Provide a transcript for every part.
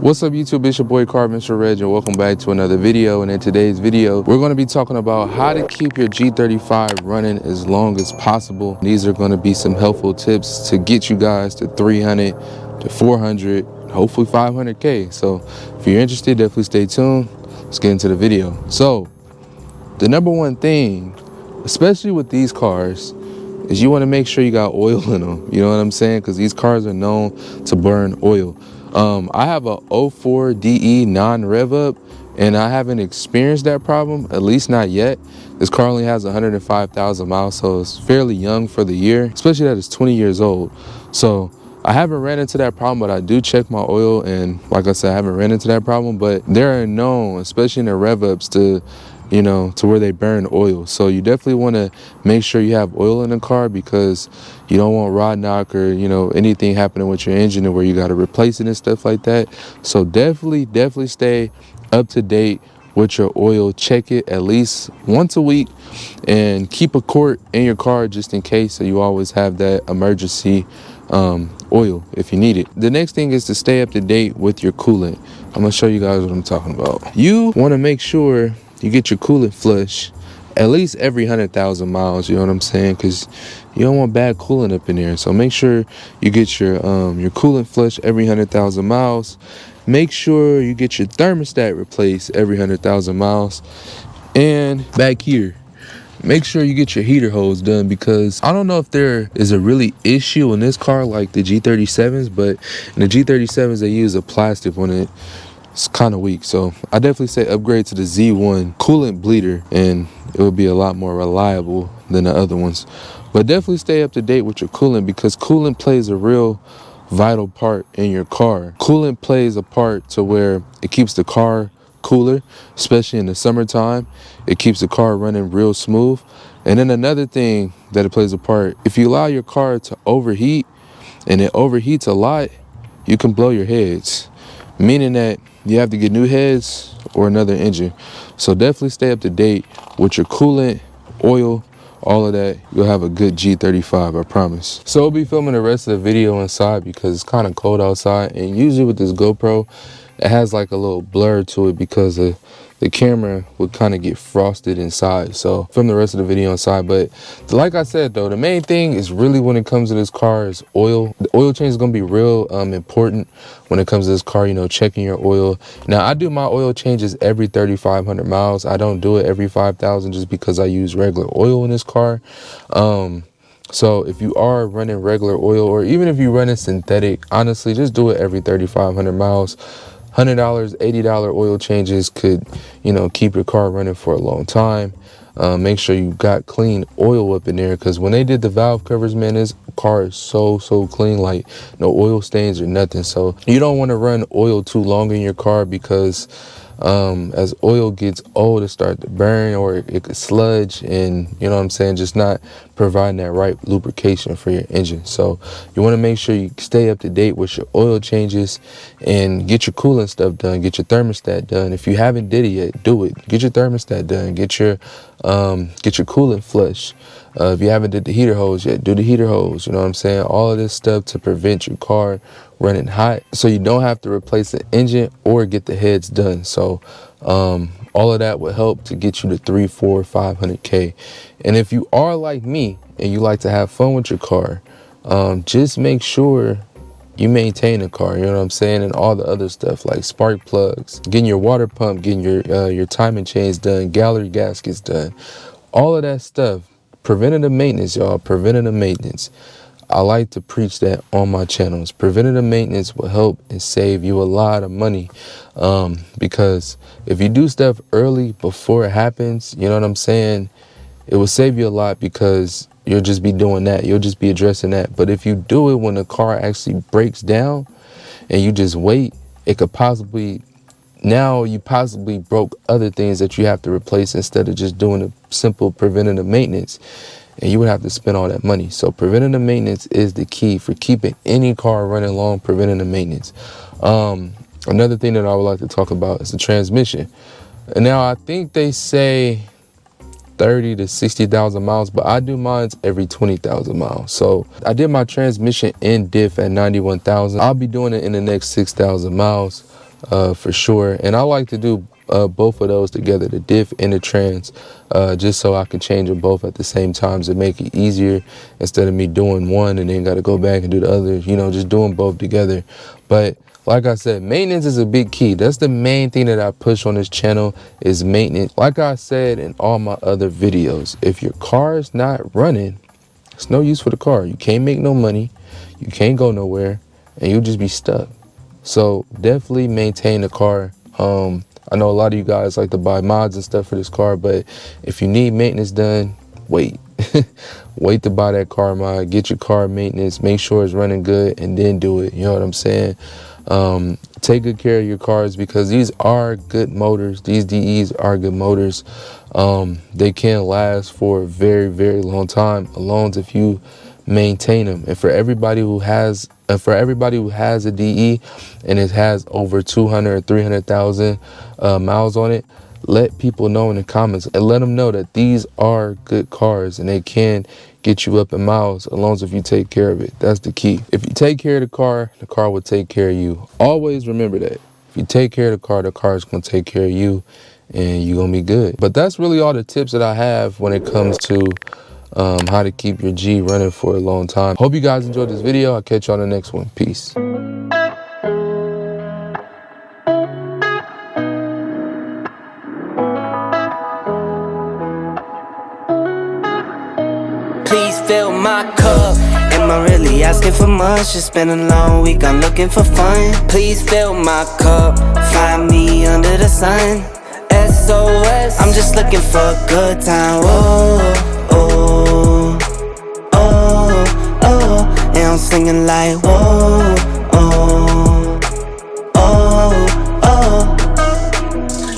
What's up YouTube, it's your boy Car Mr. Reg and welcome back to another video. And in today's video, we're going to be talking about how to keep your G35 running as long as possible. These are going to be some helpful tips to get you guys to 300 to 400, hopefully 500K. So if you're interested, definitely stay tuned. Let's get into the video. So the number one thing, especially with these cars, is you want to make sure you got oil in them. You know what I'm saying? Because these cars are known to burn oil. I have a 04 DE non-rev up and I haven't experienced that problem, at least not yet. This car only has 105,000 miles, so it's fairly young for the year, especially that it's 20 years old. So I haven't ran into that problem, but I do check my oil, and like I said, I haven't ran into that problem. But they're known, especially in the rev ups, to to where they burn oil. So you definitely want to make sure you have oil in the car, because you don't want rod knock or anything happening with your engine and where you got to replace it and stuff like that. So definitely stay up to date with your oil. Check it at least once a week and keep a quart in your car just in case, so you always have that emergency oil if you need it. The next thing is to stay up to date with your coolant. I'm gonna show you guys what I'm talking about. You want to make sure you get your coolant flush at least every 100,000 miles, you know what I'm saying? Because you don't want bad coolant up in there. So make sure you get your coolant flush every 100,000 miles. Make sure you get your thermostat replaced every 100,000 miles. And back here, make sure you get your heater hose done, because I don't know if there is a really issue in this car like the G37s, but in the G37s they use a plastic on it. It's kind of weak, so I definitely say upgrade to the Z1 coolant bleeder, and it will be a lot more reliable than the other ones. But definitely stay up to date with your coolant, because coolant plays a real vital part in your car. Coolant plays a part to where it keeps the car cooler, especially in the summertime. It keeps the car running real smooth. And then another thing that it plays a part, if you allow your car to overheat and it overheats a lot, you can blow your heads, meaning that you have to get new heads or another engine. So definitely stay up to date with your coolant, oil, all of that. You'll have a good G35, I promise. So I'll be filming the rest of the video inside because it's kind of cold outside, and usually with this GoPro it has like a little blur to it because the camera would kind of get frosted inside. So film the rest of the video inside. But like I said though, the main thing is really, when it comes to this car, is oil. The oil change is going to be real important when it comes to this car, checking your oil. Now I do my oil changes every 3,500 miles. I don't do it every 5,000 just because I use regular oil in this car. So if you are running regular oil, or even if you're running synthetic, honestly, just do it every 3,500 miles. $100, $80 oil changes could, keep your car running for a long time. Make sure you got clean oil up in there, because when they did the valve covers, man, this car is so clean, like no oil stains or nothing. So you don't want to run oil too long in your car, because as oil gets old, it starts to burn, or it could sludge, and just not providing that right lubrication for your engine. So you want to make sure you stay up to date with your oil changes and get your coolant stuff done, get your thermostat done. If you haven't did it yet, do it. Get your thermostat done, get your coolant flush. If you haven't did the heater hose yet, do the heater hose. You know what I'm saying? All of this stuff to prevent your car running hot, so you don't have to replace the engine or get the heads done. So all of that would help to get you to 300, 400, 500K. And if you are like me and you like to have fun with your car, just make sure you maintain the car, you know what I'm saying, and all the other stuff like spark plugs, getting your water pump, getting your timing chains done, gallery gaskets done, all of that stuff. Preventative maintenance, y'all. Preventative maintenance. I like to preach that on my channels. Preventative maintenance will help and save you a lot of money, because if you do stuff early before it happens, you know what I'm saying, it will save you a lot, because you'll just be doing that. You'll just be addressing that. But if you do it when the car actually breaks down and you just wait, it could possibly, now you possibly broke other things that you have to replace, instead of just doing a simple preventative maintenance, and you would have to spend all that money. So preventative maintenance is the key for keeping any car running long. Preventative maintenance. Another thing that I would like to talk about is the transmission. And now I think they say 30 to 60,000 miles, but I do mine every 20,000 miles. So I did my transmission in diff at 91,000. I'll be doing it in the next 6,000 miles. for sure. And I like to do both of those together, the diff and the trans, just so I can change them both at the same time to make it easier instead of me doing one and then got to go back and do the other, you know, just doing both together. But like I said, maintenance is a big key. That's the main thing that I push on this channel is maintenance. Like I said in all my other videos, if your car is not running, it's no use for the car. You can't make no money, you can't go nowhere, and you'll just be stuck. So definitely maintain the car. I know a lot of you guys like to buy mods and stuff for this car, but if you need maintenance done, wait. Wait to buy that car mod, get your car maintenance, make sure it's running good, and then do it. You know what I'm saying? Take good care of your cars because these are good motors. These DEs are good motors. They can last for a very, very long time alone if you maintain them. And for everybody who has a DE and it has over 200 or 300,000 miles on it, let people know in the comments and let them know that these are good cars and they can get you up in miles as long as if you take care of it. That's the key. If you take care of the car will take care of you. Always remember that. If you take care of the car is going to take care of you and you're going to be good. But that's really all the tips that I have when it comes to how to keep your G running for a long time. Hope you guys enjoyed this video. I'll catch you on the next one. Peace. Please fill my cup. Am I really asking for much? It's been a long week, I'm looking for fun. Please fill my cup. Find me under the sun. SOS, I'm just looking for a good time. Whoa, oh, oh, oh. And I'm singing like whoa, oh, oh, oh.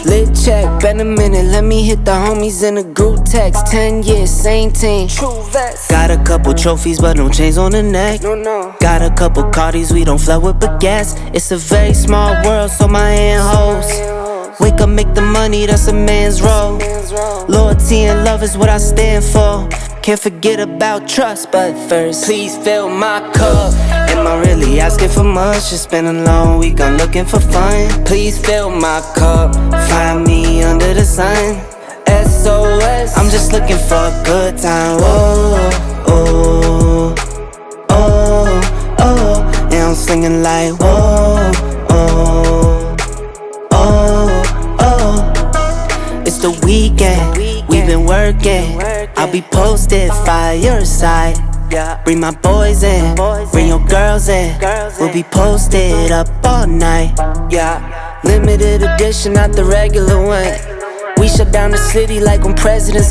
Lit check, been a minute, let me hit the homies in a group text. 10 years, same team. True vest. Got a couple trophies, but no chains on the neck. No. Got a couple Cardis, we don't flood with baguettes. It's a very small world, so my hand holds. Wake up, make the money, that's a man's role. Loyalty and love is what I stand for. Can't forget about trust, but first, please fill my cup. Am I really asking for much? It's been a long week, I'm looking for fun. Please fill my cup. Find me under the sun. SOS, I'm just looking for a good time. Whoa, oh, oh, oh. And I'm singing like whoa, oh, oh, oh. It's the weekend, we've been working. I'll be posted, fireside. Bring my boys in, bring your girls in. We'll be posted up all night. Limited edition, not the regular one. We shut down the city like when presidents